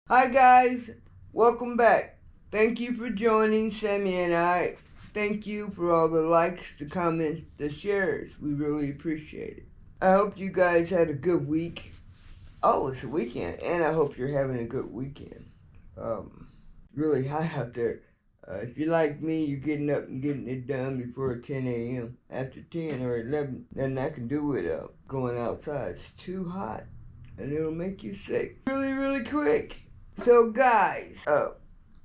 Hi guys, welcome back. Thank you for joining Sammy and I. Thank you for all the likes, the comments, the shares. We really appreciate it. I hope you guys had a good week. Oh, it's a weekend, and I hope you're having a good weekend. Um, really hot out there. If you're like me, you're getting up and getting it done before 10 a.m. After 10 or 11, then I can do it going outside. It's too hot, and it'll make you sick really, really quick. So, guys,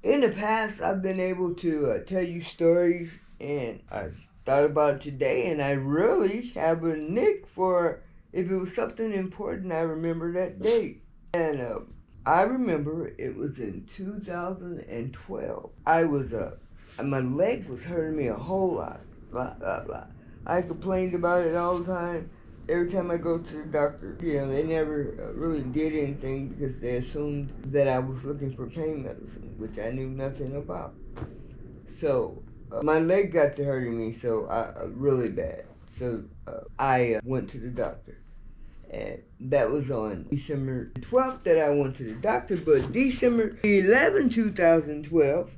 in the past, I've been able to tell you stories, and I thought about it today, and I really have a nick for if it was something important. I remember that date, and I remember it was in 2012. My leg was hurting me a whole lot. I complained about it all the time. Every time I go to the doctor, they never really did anything because they assumed that I was looking for pain medicine, which I knew nothing about. So my leg got to hurting me really bad. So I went to the doctor. And that was on December 12th that I went to the doctor, but December 11, 2012,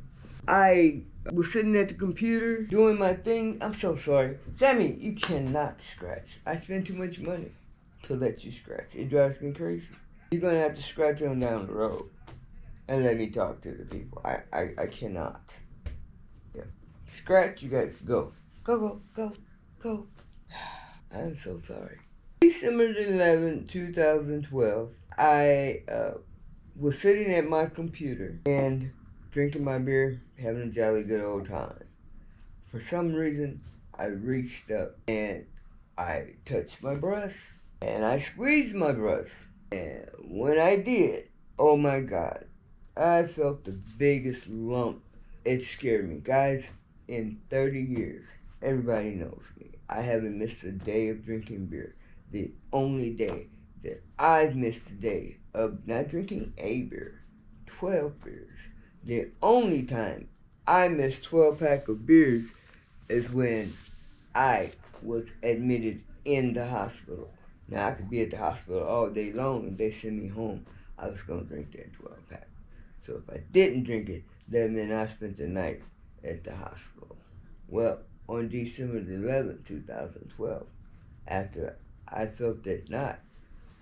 I was sitting at the computer doing my thing. I'm so sorry. Sammy, you cannot scratch. I spend too much money to let you scratch. It drives me crazy. You're going to have to scratch on down the road and let me talk to the people. I cannot. Yeah. Scratch, you got to go. Go. I'm so sorry. December 11, 2012, I was sitting at my computer and drinking my beer, having a jolly good old time. For some reason, I reached up and I touched my breast and I squeezed my breast. And when I did, oh my God, I felt the biggest lump. It scared me. Guys, in 30 years, everybody knows me. I haven't missed a day of drinking beer. The only day that I've missed a day of not drinking a beer, 12 beers. The only time I missed 12 pack of beers is when I was admitted in the hospital. Now I could be at the hospital all day long and they send me home. I was gonna drink that 12 pack. So if I didn't drink it, that meant I spent the night at the hospital. Well, on December 11th, 2012, after I felt that knot,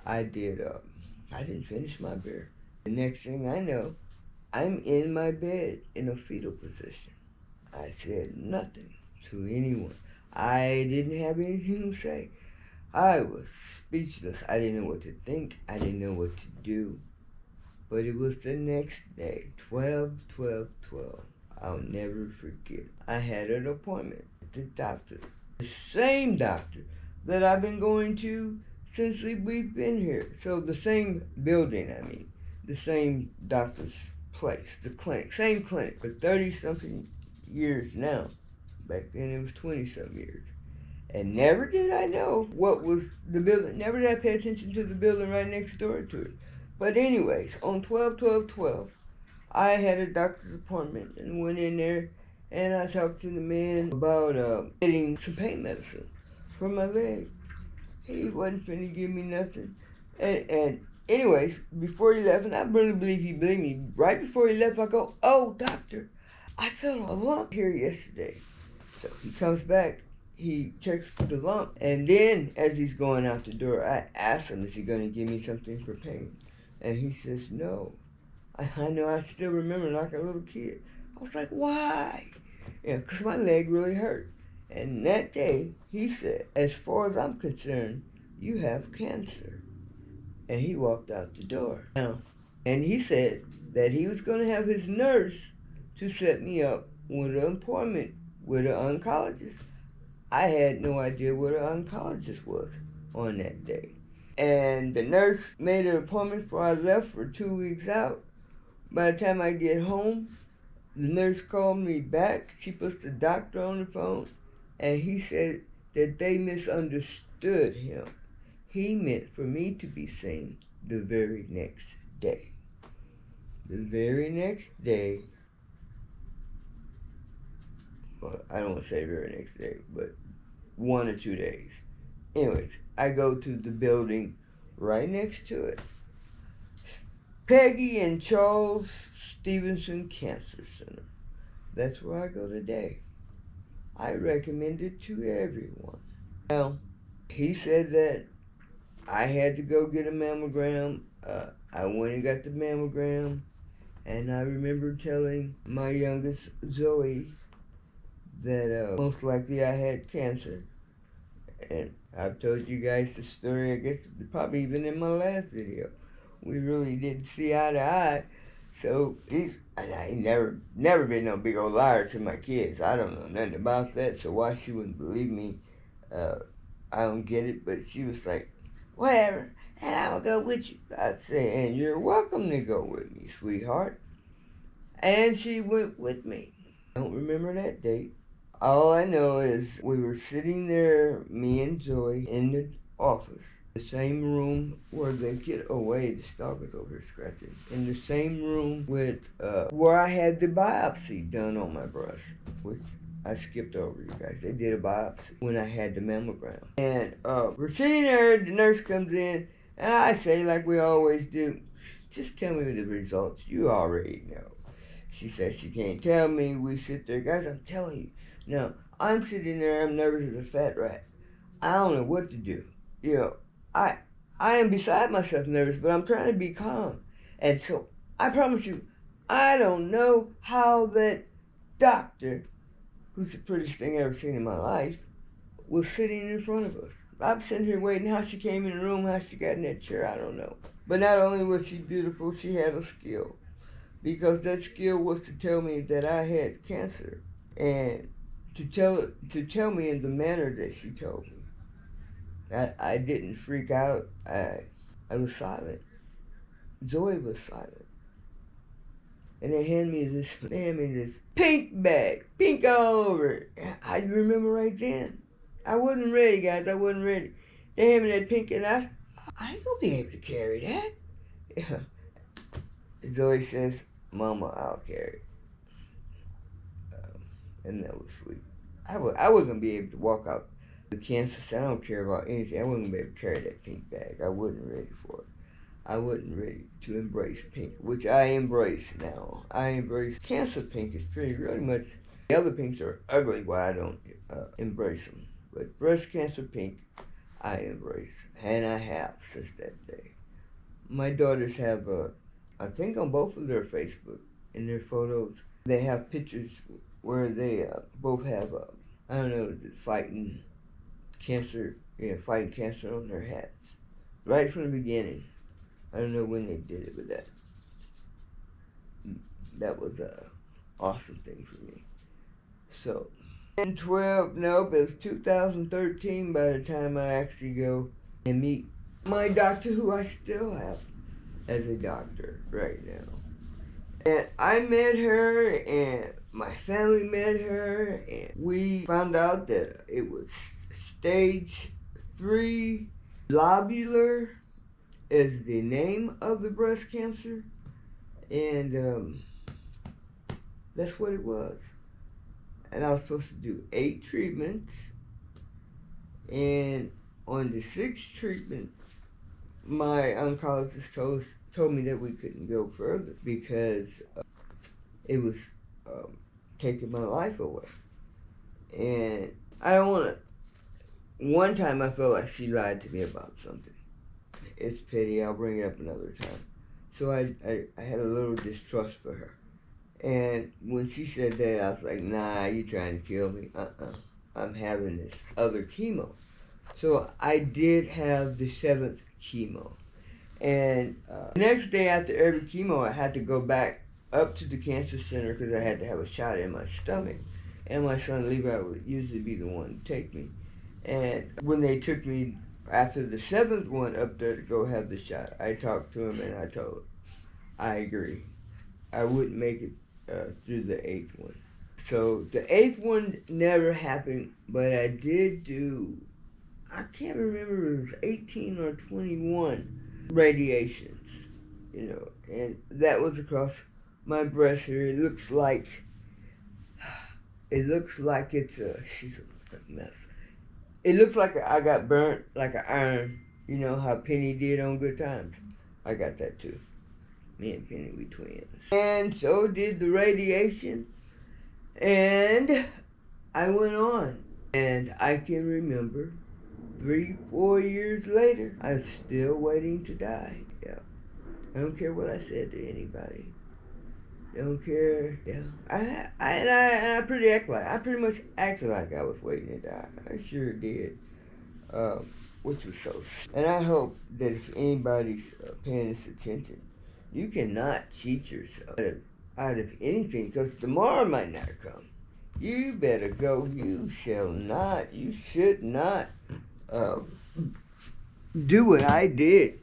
I didn't finish my beer. The next thing I know, I'm in my bed in a fetal position. I said nothing to anyone. I didn't have anything to say. I was speechless. I didn't know what to think. I didn't know what to do. But it was the next day, 12/12/12. I'll never forget. I had an appointment at the doctor. The same doctor that I've been going to since we've been here. So the same building, I mean. The same doctor's place, the clinic. Same clinic for 30-something years now. Back then it was 20-some years. And never did I know what was the building. Never did I pay attention to the building right next door to it. But anyways, on 12/12/12, I had a doctor's appointment and went in there and I talked to the man about getting some pain medicine for my leg. He wasn't finna give me nothing. And anyways, before he left, and I really believe he believed me, right before he left, I go, "Oh, doctor, I felt a lump here yesterday." So he comes back, he checks for the lump, and then as he's going out the door, I ask him, "Is he going to give me something for pain?" And he says, "No." I know, I still remember like a little kid. I was like, "Why?" Yeah, because my leg really hurt. And that day, he said, "As far as I'm concerned, you have cancer." And he walked out the door. Now, and he said that he was going to have his nurse to set me up with an appointment with an oncologist. I had no idea what an oncologist was on that day. And the nurse made an appointment before I left for 2 weeks out. By the time I get home, the nurse called me back. She puts the doctor on the phone, and he said that they misunderstood him. He meant for me to be seen the very next day. The very next day, well, I don't want to say very next day, but 1 or 2 days. Anyways, I go to the building right next to it. Peggy and Charles Stevenson Cancer Center. That's where I go today. I recommend it to everyone. Now, he said that I had to go get a mammogram. I went and got the mammogram, and I remember telling my youngest, Zoe, that most likely I had cancer. And I've told you guys the story, I guess, probably even in my last video. We really didn't see eye to eye. So I ain't never been no big old liar to my kids. I don't know nothing about that, so why she wouldn't believe me, I don't get it. But she was like, whatever, and I will go with you. I'd say, and you're welcome to go with me, sweetheart. And she went with me. I don't remember that date. All I know is we were sitting there, me and Zoe, in the office. The same room where they get away, the dog is over here scratching. In the same room with where I had the biopsy done on my breast, which I skipped over, you guys. They did a biopsy when I had the mammogram. And we're sitting there, the nurse comes in, and I say, like we always do, just tell me the results. You already know. She says she can't tell me. We sit there. Guys, I'm telling you. Now, I'm sitting there, I'm nervous as a fat rat. I don't know what to do. You know, I am beside myself nervous, but I'm trying to be calm. And so, I promise you, I don't know how that doctor, who's the prettiest thing I've ever seen in my life, was sitting in front of us. I'm sitting here waiting how she came in the room, how she got in that chair, I don't know. But not only was she beautiful, she had a skill. Because that skill was to tell me that I had cancer. And to tell me in the manner that she told me. I didn't freak out. I was silent. Zoe was silent. And they hand me this pink bag, pink all over it. I remember right then. I wasn't ready, guys. I wasn't ready. They hand me that pink, and I ain't gonna be able to carry that. Yeah. Zoe says, "Mama, I'll carry it." And that was sweet. I wasn't gonna be able to walk out the cancer center. I don't care about anything. I wasn't gonna be able to carry that pink bag. I wasn't ready for it. I wasn't ready to embrace pink, which I embrace now. I embrace cancer pink. Is pretty really much. The other pinks are ugly. Why I don't embrace them. But breast cancer pink, I embrace, and I have since that day. My daughters have I think on both of their Facebook, in their photos, they have pictures where they both have, I don't know, fighting cancer on their hats. Right from the beginning. I don't know when they did it, but that was an awesome thing for me. So, in 12, nope, it was 2013 by the time I actually go and meet my doctor, who I still have as a doctor right now. And I met her, and my family met her, and we found out that it was stage 3 lobular is the name of the breast cancer, and that's what it was. And I was supposed to do 8 treatments, and on the 6th treatment, my oncologist told me that we couldn't go further because it was taking my life away. And I don't want to. One time I felt like she lied to me about something. It's petty. I'll bring it up another time. So I had a little distrust for her. And when she said that, I was like, nah, you trying to kill me. I'm having this other chemo. So I did have the 7th chemo. And the next day after every chemo, I had to go back up to the cancer center because I had to have a shot in my stomach. And my son Levi would usually be the one to take me. And when they took me after the 7th one up there to go have the shot, I talked to him and I told him, I agree. I wouldn't make it through the 8th one. So the 8th one never happened, but I did do, I can't remember if it was 18 or 21 radiations, and that was across my breast here. It looks like it's she's a mess. It looks like I got burnt like an iron, how Penny did on Good Times. I got that too. Me and Penny, we twins. And so did the radiation. And I went on. And I can remember 3-4 years later, I was still waiting to die. Yeah. I don't care what I said to anybody. Don't care. Yeah. I pretty much acted like I was waiting to die. I sure did. Which was so. And I hope that if anybody's paying this attention, you cannot cheat yourself out of anything, because tomorrow might not come. You better go. You shall not. You should not do what I did.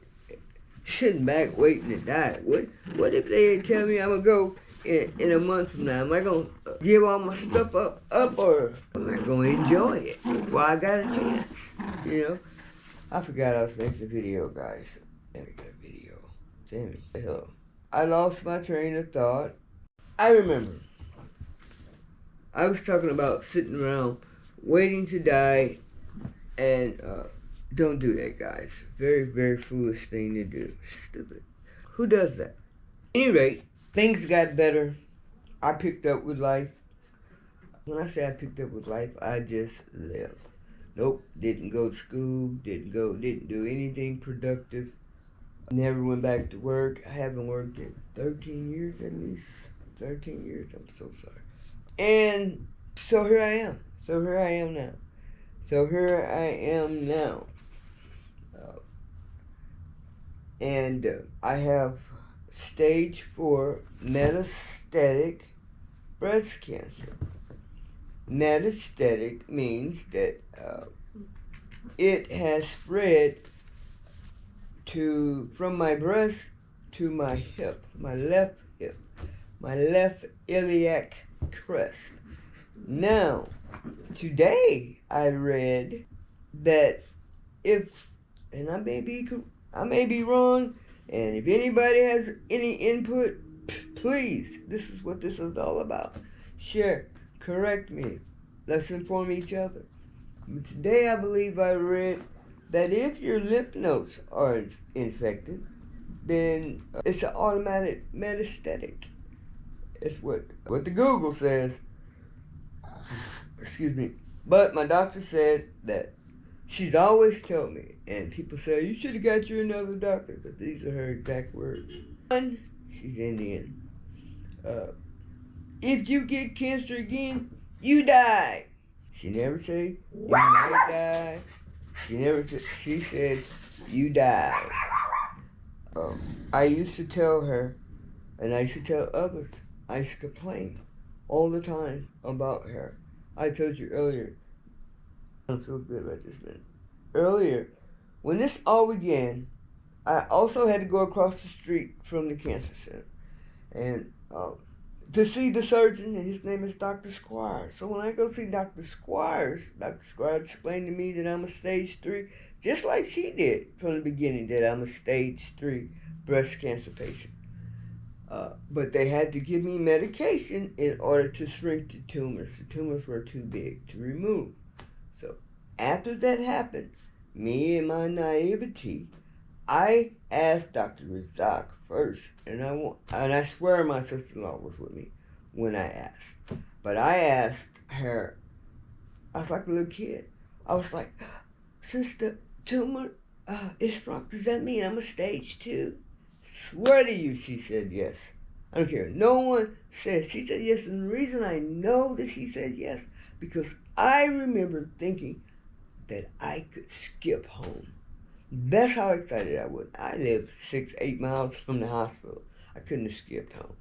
Sitting back waiting to die. What if they tell me I'm gonna go in a month from now? Am I gonna give all my stuff up, or am I gonna enjoy it while I got a chance? You know, I forgot I was making a video, guys. Let me get a video. Sammy, hello. I lost my train of thought. I remember. I was talking about sitting around waiting to die, and don't do that, guys. Very, very foolish thing to do. Stupid. Who does that? At any rate, things got better. I picked up with life. When I say I picked up with life, I just lived. Nope, didn't go to school, didn't do anything productive. Never went back to work. I haven't worked in 13 years at least. 13 years, I'm so sorry. And so here I am. So here I am now. And I have stage 4 metastatic breast cancer. Metastatic means that it has spread from my breast to my hip, my left hip, my left iliac crest. Now, today I read that and I may be wrong, and if anybody has any input, please, this is what this is all about. Share, correct me, let's inform each other. But today I believe I read that if your lymph nodes are infected, then it's an automatic metastatic. It's what the Google says. Excuse me. But my doctor said that she's always told me, and people say, you should have got you another doctor, because these are her exact words. One, she's Indian. If you get cancer again, you die. She never said, you might die. She said, you die. I used to tell her, and I used to tell others, I used to complain all the time about her. I told you earlier, I don't feel good about this minute. Earlier, when this all began, I also had to go across the street from the cancer center and to see the surgeon, and his name is Dr. Squires. So when I go see Dr. Squires explained to me that I'm a stage 3, just like she did from the beginning, that I'm a stage 3 breast cancer patient. But they had to give me medication in order to shrink the tumors. The tumors were too big to remove. So after that happened, me and my naivety, I asked Dr. Razak first, and I swear my sister-in-law was with me when I asked. But I asked her, I was like a little kid. I was like, since the tumor is shrunk, does that mean I'm a stage 2? Swear to you, she said yes. I don't care. No one said. She said yes, and the reason I know that she said yes, because I remember thinking that I could skip home. That's how excited I was. I lived 6-8 miles from the hospital. I couldn't have skipped home.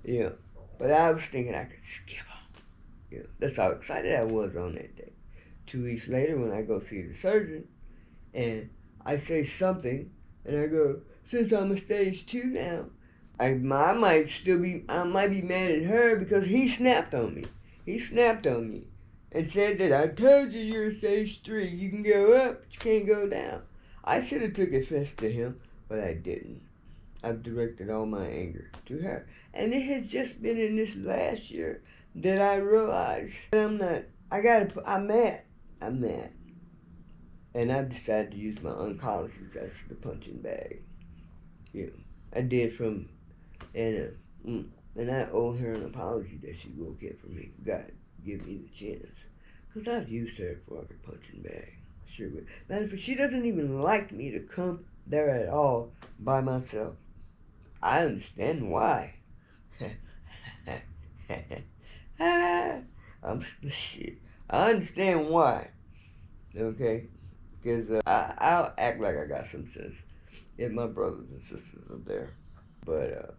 Yeah. But I was thinking I could skip home. Yeah. That's how excited I was on that day. 2 weeks later, when I go see the surgeon, and I say something, and I go, since I'm a stage 2 now, I might be mad at her because he snapped on me. He snapped on me and said that I told you you're a stage 3. You can go up, but you can't go down. I should have took offense to him, but I didn't. I've directed all my anger to her. And it has just been in this last year that I realized that I'm mad. I'm mad. And I've decided to use my oncologist as the punching bag. Yeah, I did from And I owe her an apology that she will get from me. God, give me the chance. Because I've used her for a punching bag. Sure would. Matter of fact, she doesn't even like me to come there at all by myself. I understand why. Shit. I understand why. Okay? Because I'll act like I got some sense if my brothers and sisters are there. But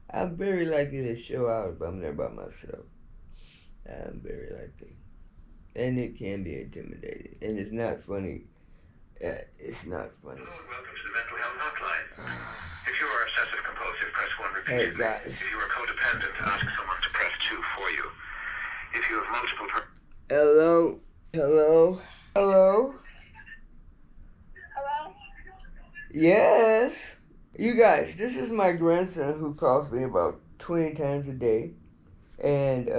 I'm very likely to show out if I'm there by myself. I'm very likely. And it can be intimidating. And it's not funny. It's not funny. Welcome to the mental health hotline. If you are obsessive compulsive, press 1 repeatedly. Hey guys. If you are codependent, ask someone to press 2 for you. If you have multiple... Hello? Hello? Hello? Hello? Yes? You guys, this is my grandson who calls me about 20 times a day. And,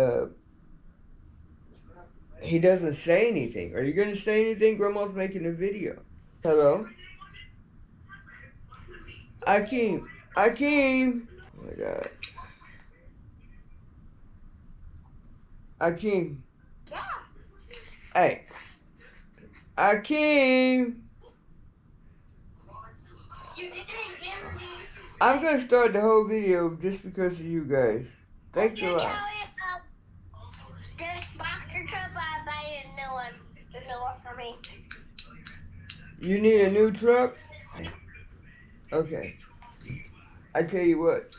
he doesn't say anything. Are you going to say anything? Grandma's making a video. Hello? Akeem. Akeem. Oh my God. Akeem. Yeah. Hey. Akeem. You didn't give me. I'm going to start the whole video just because of you guys. Thanks a lot. This boxer truck, I buy a new one. A new one for me. You need a new truck? Okay. I tell you what.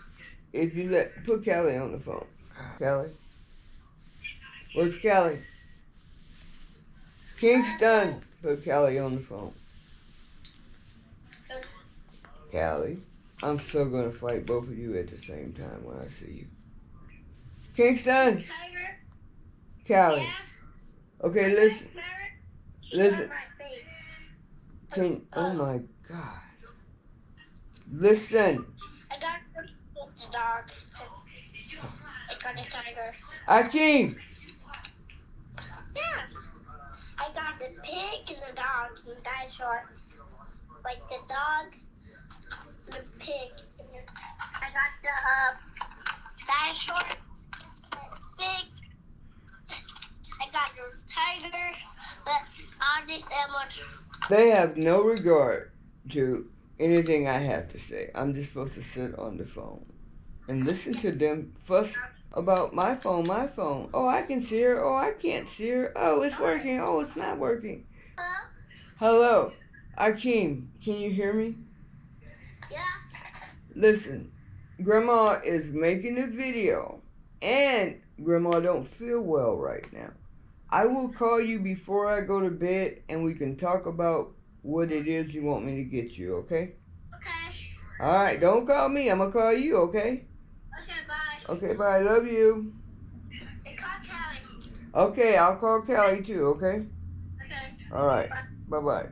If you put Callie on the phone. Callie? Where's Callie? Kingston! Put Callie on the phone. Callie, I'm so gonna fight both of you at the same time when I see you. Kingston! Tiger? Callie. Yeah? Okay, listen. Listen. Listen. Oh my God. Listen. I got the dog. I got a tiger. Akeem! Yeah. I got the pig and the dog and the dinosaur. Like the dog, the pig, and I got the dinosaur, the pig. I got the tiger, but all these animals. They have no regard to anything I have to say. I'm just supposed to sit on the phone and listen to them fuss about my phone. Oh, I can see her. Oh, I can't see her. Oh, it's working. Oh, it's not working. Hello? Akeem, can you hear me? Yeah. Listen, Grandma is making a video and Grandma don't feel well right now. I will call you before I go to bed and we can talk about what it is you want me to get you, okay? Okay. Alright, don't call me. I'm gonna call you, okay? Okay, bye. Okay, bye. Love you. And call Kelly. Okay, I'll call Callie too, okay? Okay. Alright, bye-bye.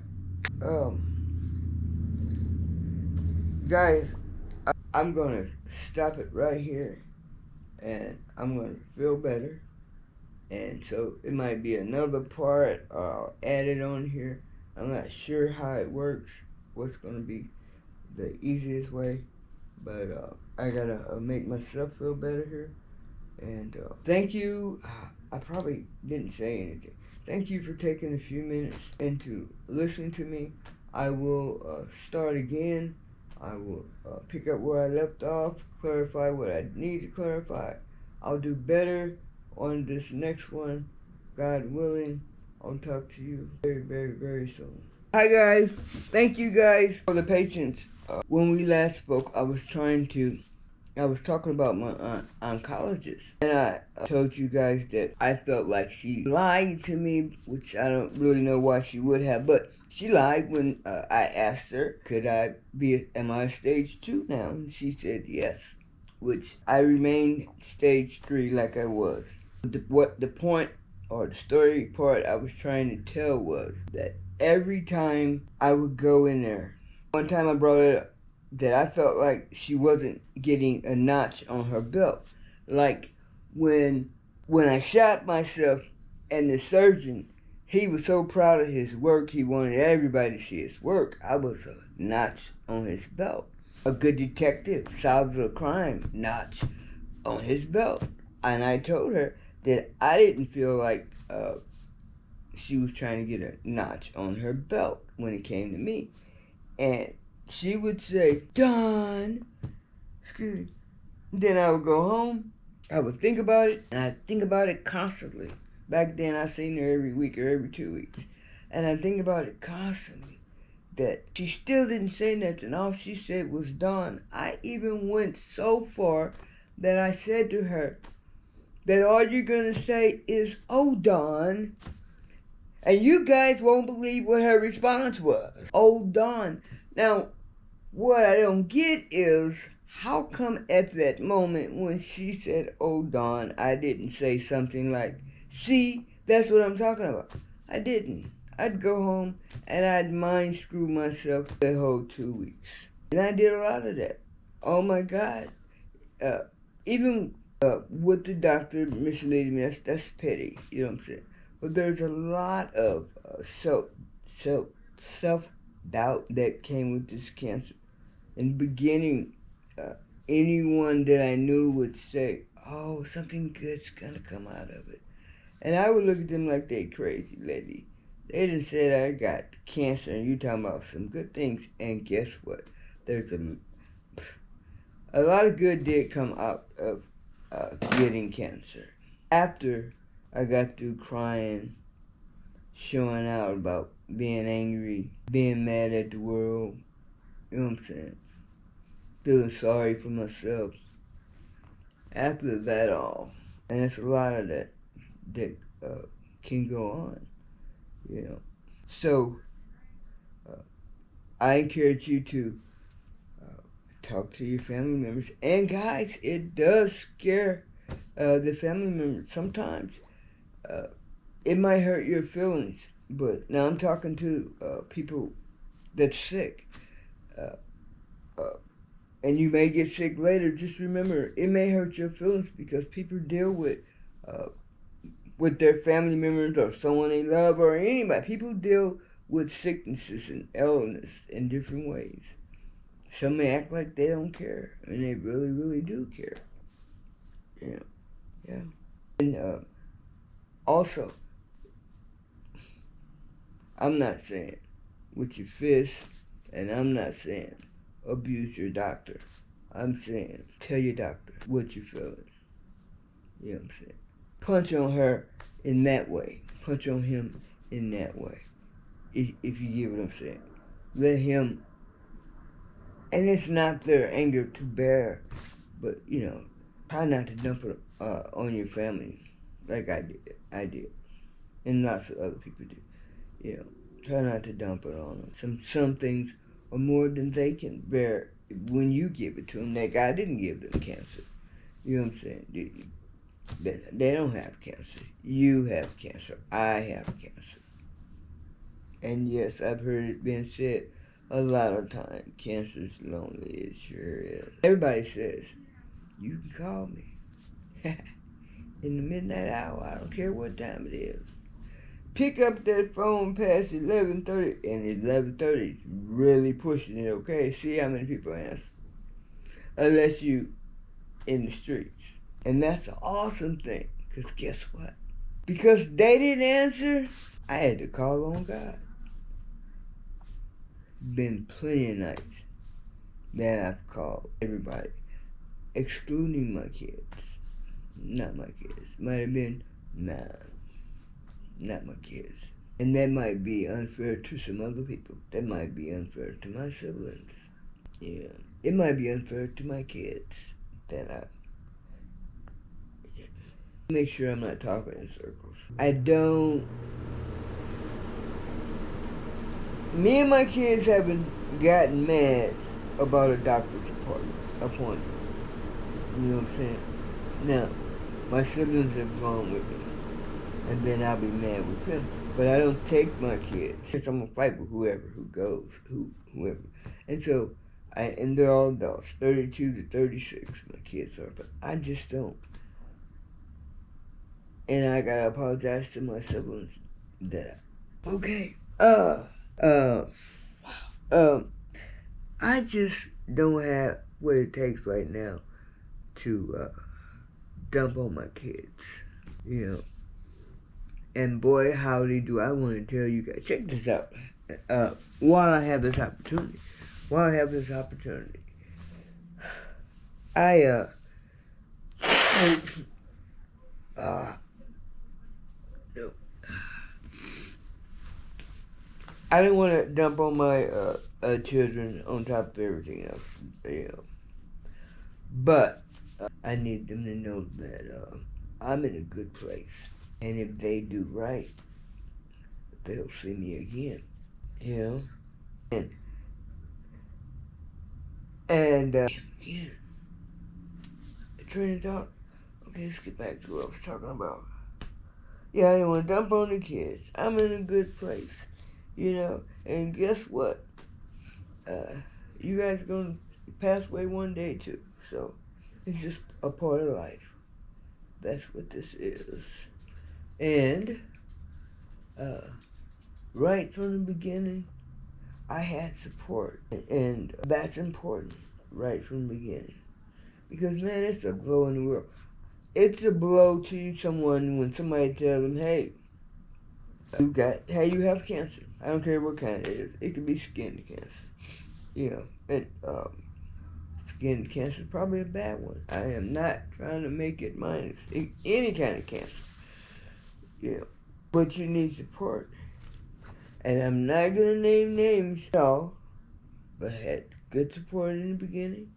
Guys, I'm gonna stop it right here and I'm gonna feel better. And so it might be another part added on here. I'm not sure how it works, what's going to be the easiest way. But I got to make myself feel better here. And thank you. I probably didn't say anything. Thank you for taking a few minutes and to listen to me. I will start again. I will pick up where I left off, clarify what I need to clarify. I'll do better on this next one, God willing. I'll talk to you very, very, very soon. Hi guys, thank you guys for the patience. When we last spoke, I was talking about my oncologist, and I told you guys that I felt like she lied to me, which I don't really know why she would have, but she lied when I asked her, am I stage 2 now? And she said yes, which I remained stage 3 like I was. What the point or the story part I was trying to tell was that every time I would go in there, one time I brought it up that I felt like she wasn't getting a notch on her belt. Like when I shot myself and the surgeon, he was so proud of his work, he wanted everybody to see his work. I was a notch on his belt. a good detective solves a crime notch on his belt. And I told her that I didn't feel like she was trying to get a notch on her belt when it came to me. And she would say, Don, excuse me. Then I would go home, I would think about it, and I think about it constantly. Back then I seen her every week or every 2 weeks. And I think about it constantly. That she still didn't say nothing. All she said was Don. I even went so far that I said to her that all you're going to say is, oh, Don. And you guys won't believe what her response was. Oh, Don. Now, what I don't get is, how come at that moment when she said, oh, Don, I didn't say something like, see, that's what I'm talking about. I didn't. I'd go home and I'd mind screw myself the whole 2 weeks. And I did a lot of that. Oh my God. Even with the doctor misleading me, that's petty, you know what I'm saying? But there's a lot of self-doubt that came with this cancer. In the beginning, anyone that I knew would say, oh, something good's gonna come out of it. And I would look at them like they crazy, lady. They done said I got cancer and you talking about some good things. And guess what? There's a lot of good did come out of getting cancer. After I got through crying, showing out about being angry, being mad at the world, you know what I'm saying? Feeling sorry for myself. After that all, and it's a lot of that can go on, you know. So, I encourage you to talk to your family members. And guys, it does scare the family members sometimes. It might hurt your feelings, but now I'm talking to people that's sick. And you may get sick later. Just remember, it may hurt your feelings because people deal with their family members or someone they love or anybody. People deal with sicknesses and illness in different ways. Some may act like they don't care, and they really, really do care. Yeah. And also, I'm not saying with your fist, and I'm not saying abuse your doctor. I'm saying tell your doctor what you're feeling. You know what I'm saying? Punch on her in that way. Punch on him in that way. If you get what I'm saying. Let him, and it's not their anger to bear, but, you know, try not to dump it on your family like I did. And lots of other people do. You know, try not to dump it on them. Some things are more than they can bear when you give it to them. That God didn't give them cancer. You know what I'm saying? They don't have cancer. You have cancer. I have cancer. And yes, I've heard it being said a lot of times. Cancer's lonely. It sure is. Everybody says, you can call me. In the midnight hour. I don't care what time it is. Pick up that phone past 11:30, and 11:30 is really pushing it, okay? See how many people answer. Unless you in the streets. And that's an awesome thing, because guess what? Because they didn't answer, I had to call on God. Been plenty of nights that I've called everybody, excluding my kids. Not my kids. Might have been, not my kids. And that might be unfair to some other people. That might be unfair to my siblings. Yeah. It might be unfair to my kids that I make sure I'm not talking in circles. Me and my kids haven't gotten mad about a doctor's appointment. You know what I'm saying? Now, my siblings have gone with me, and then I'll be mad with them. But I don't take my kids. I'm gonna fight with whoever who goes, whoever. And so, and they're all adults, 32 to 36, my kids are, but I just don't. And I gotta apologize to my siblings I just don't have what it takes right now to dump on my kids, you know. And boy, howdy do I want to tell you guys, check this out. While I have this opportunity, I no. I didn't want to dump on my children on top of everything else, you know. But I need them to know that I'm in a good place. And if they do right, they'll see me again, you know. And again, train of thought. Okay, let's get back to what I was talking about. Yeah, I didn't want to dump on the kids. I'm in a good place, you know. And guess what? You guys are going to pass away one day too. So it's just a part of life. That's what this is. And right from the beginning, I had support. And that's important right from the beginning. Because, man, it's a blow in the world. It's a blow to someone when somebody tells them, hey, you have cancer. I don't care what kind it is. It could be skin cancer. You know, and skin cancer is probably a bad one. I am not trying to make it minus any kind of cancer. You know, but you need support. And I'm not going to name names at all, but I had good support in the beginning.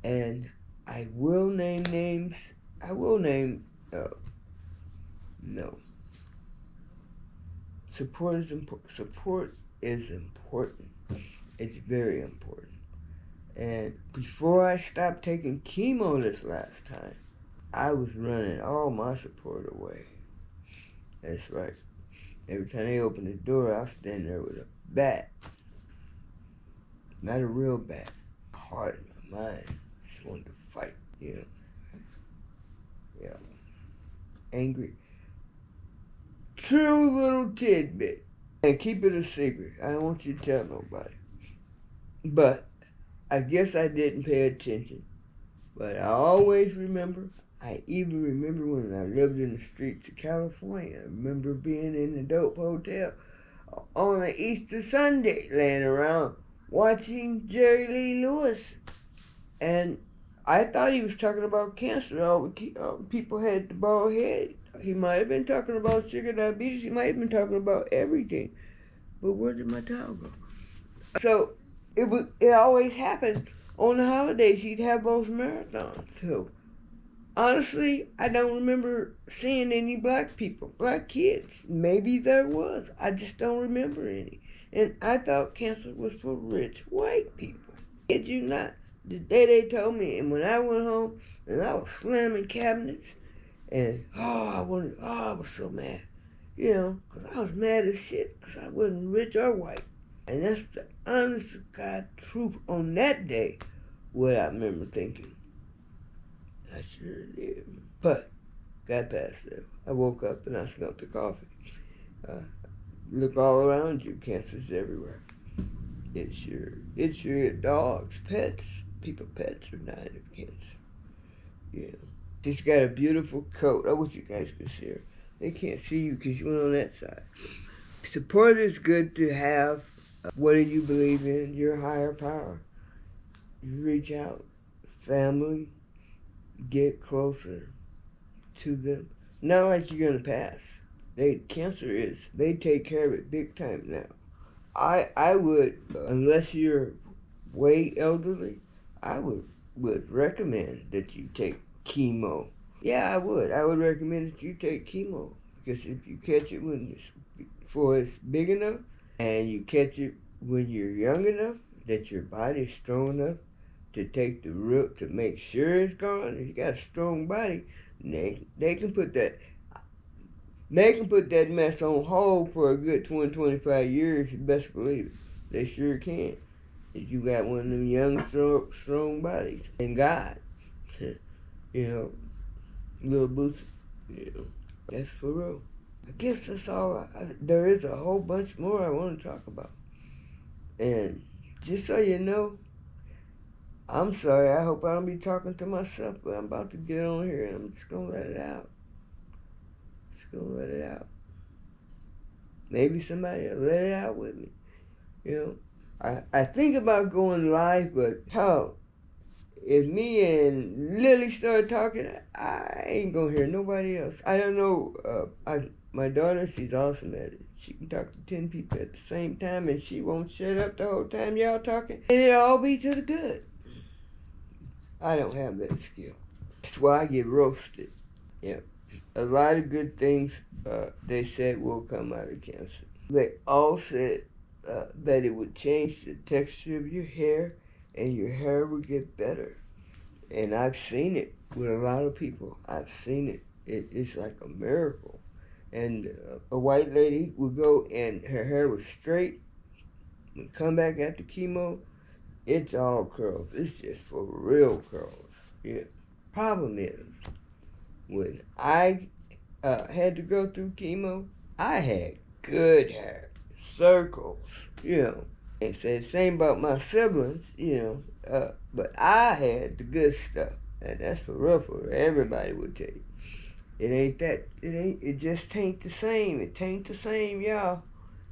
And I will name names. I will name, no. Support is important. Support is important. It's very important. And before I stopped taking chemo this last time, I was running all my support away. That's right. Every time they opened the door, I was standing there with a bat. Not a real bat. Heart in my mind. Just wanted to fight, you know. Yeah. Angry. True little tidbit. And keep it a secret. I don't want you to tell nobody. But I guess I didn't pay attention. But I always remember. I even remember when I lived in the streets of California. I remember being in the Dope Hotel on an Easter Sunday, laying around watching Jerry Lee Lewis. And I thought he was talking about cancer. All the people had the bald head. He might have been talking about sugar diabetes. He might have been talking about everything. But where did my towel go? So it always happened on the holidays. He'd have those marathons. So honestly, I don't remember seeing any black people, black kids. Maybe there was. I just don't remember any. And I thought cancer was for rich white people. Kid you not. The day they told me, and when I went home, and I was slamming cabinets, and I was so mad, you know, because I was mad as shit, because I wasn't rich or white. And that's the honest to God truth on that day, what I remember thinking. I sure did. But, got past that. I woke up and I smelled the coffee. Look all around you, cancer's everywhere. It's your dogs, pets. People's pets are dying of cancer. Yeah. She's got a beautiful coat. I wish you guys could see her. They can't see you because you went on that side. Support is good to have. What do you believe in? Your higher power. You reach out. Family. Get closer to them. Not like you're going to pass. Cancer is, they take care of it big time now. I would, unless you're way elderly, I would recommend that you take chemo. Yeah, I would. I would recommend that you take chemo. Because if you catch it before it's big enough, and you catch it when you're young enough, that your body's strong enough to take the root to make sure it's gone. If you got a strong body, they can put that mess on hold for a good 20, 25 years, you best believe it. They sure can. If you got one of them young, strong bodies. And God, you know, little Boosie, you know, that's for real. I guess that's all. There is a whole bunch more I want to talk about. And just so you know, I'm sorry, I hope I don't be talking to myself, but I'm about to get on here and I'm just gonna let it out. Just gonna let it out. Maybe somebody will let it out with me. You know, I think about going live, but hell, if me and Lily start talking, I ain't gonna hear nobody else. I don't know. My daughter, she's awesome at it. She can talk to 10 people at the same time, and she won't shut up the whole time y'all talking, and it'll all be to the good. I don't have that skill. That's why I get roasted. Yeah, a lot of good things they said will come out of cancer. They all said that it would change the texture of your hair, and your hair would get better. And I've seen it with a lot of people. I've seen it. It's like a miracle. And a white lady would go and her hair was straight, would come back after chemo, it's all curls. It's just for real curls. Yeah. Problem is, when I had to go through chemo, I had good hair, circles, you know. And say the same about my siblings, you know, but I had the good stuff. And that's for real, everybody would tell you. It just tain't the same. It tain't the same, y'all.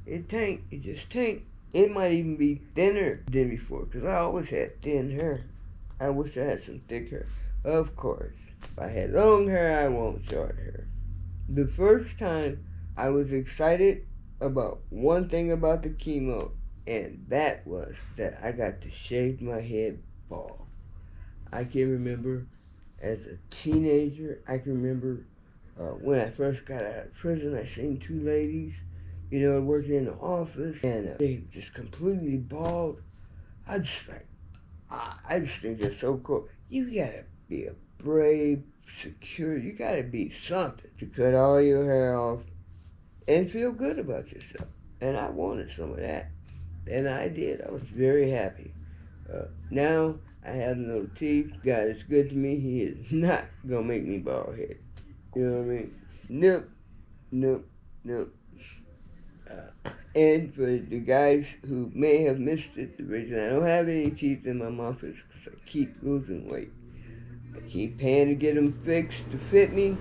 It just tain't. It might even be thinner than before, because I always had thin hair. I wish I had some thick hair. Of course. If I had long hair, I want short hair. The first time I was excited about one thing about the chemo, and that was that I got to shave my head bald. I can remember as a teenager, I can remember when I first got out of prison, I seen two ladies, you know, working in the office, and they just completely bald. I just think they're so cool. You gotta be a brave, secure, you gotta be something to cut all your hair off and feel good about yourself. And I wanted some of that. And I did. I was very happy. Now, I have no teeth. God is good to me. He is not going to make me bald headed. You know what I mean? Nope. And for the guys who may have missed it, the reason I don't have any teeth in my mouth is because I keep losing weight. I keep paying to get them fixed to fit me,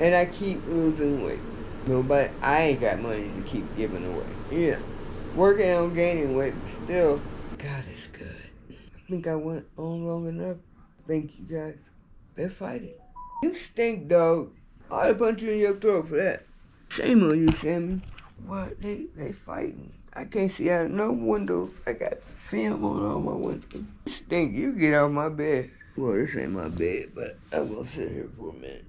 and I keep losing weight. I ain't got money to keep giving away. Yeah. Working on gaining weight, but still, God is good. I think I went on long enough. Thank you guys. They're fighting. You stink, dog. I'd have punched you in your throat for that. Shame on you, Sammy. What? They fighting. I can't see out of no windows. I got film on all my windows. You stink. You get off my bed. Well, this ain't my bed, but I'm gonna sit here for a minute.